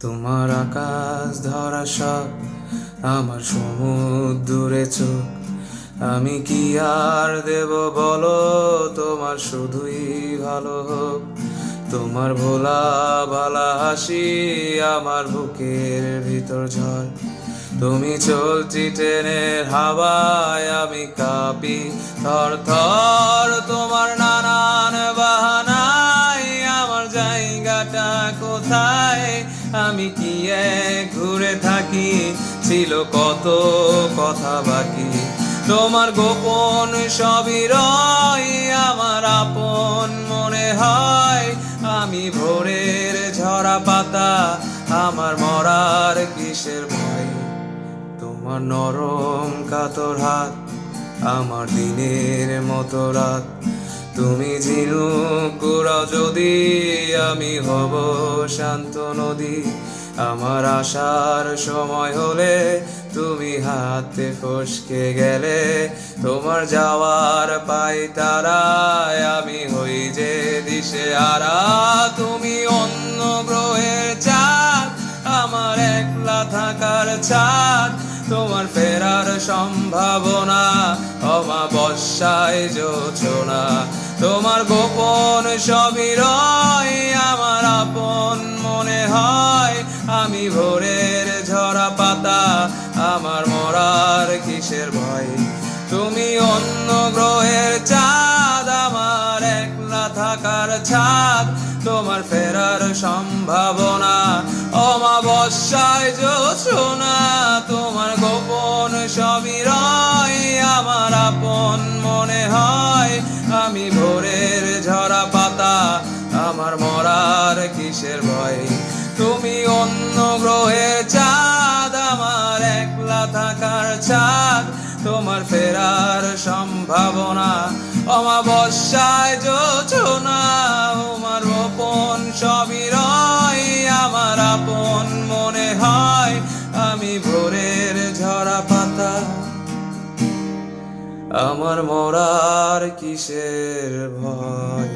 তোমার আকাশ ধরা সব আমার সমুদ্রে চোখ। আমি কি আর দেব বলো, তোমার শুধুই ভালো হোক। তোমার ভোলা ভালা হাসি আমার বুকের ভিতর ঝড়। তুমি চলতি ট্রেনের হাওয়ায় আমি কাঁপি থর থর। তোমার নানান বাহানায় আমার জায়গাটা কোথায়? আমি কি এক ঘুরে থাকি, ছিল কত কথা বাকি। তোমার গোপন সবই রয় আমার আপন মনে হয়। আমি ভোরের ঝরা পাতা, আমার মরার কিসের ভয়? তোমার নরম কাতর হাত আমার দিনের মতো রাত। তুমি ঝিনুক কুড়াও যদি, আমি হব শান্ত নদী। আমার আসার সময় হলে তুমি হাতে ফসকে গেলে। তোমার যাওয়ার পাই তারায় আমি হই যে দিশেহারা। তুমি অন্য গ্রহের চাঁদ, আমার একলা থাকার ছাদ। তোমার ফেরার সম্ভাবনা অমাবস্যায় জোছনা। তোমার গোপন সবই রয় আমার আপন মনে হয়। আমি ভোরের ঝরা পাতা, আমার মরার কিসের ভয়? তুমি অন্য গ্রহের চাঁদ, আমার একলা থাকার ছাদ। তোমার ফেরার সম্ভাবনা অমাবস্যায় জোছনা। তোমার গোপন সবই রয় আমার আপন মনে হয়। আমি ভোরের ঝরা পাতা, আমার মরার কিসের ভয়? তুমি অন্য গ্রহের চাঁদ, আমার একলা থাকার ছাদ। তোমার ফেরার সম্ভাবনা অমাবস্যায় জোছনা। তোমার গোপন সবই রয় আমার আপন মনে হয়। আমি ভোরের ঝরা পাতা, আমার মরার কিসের ভয়?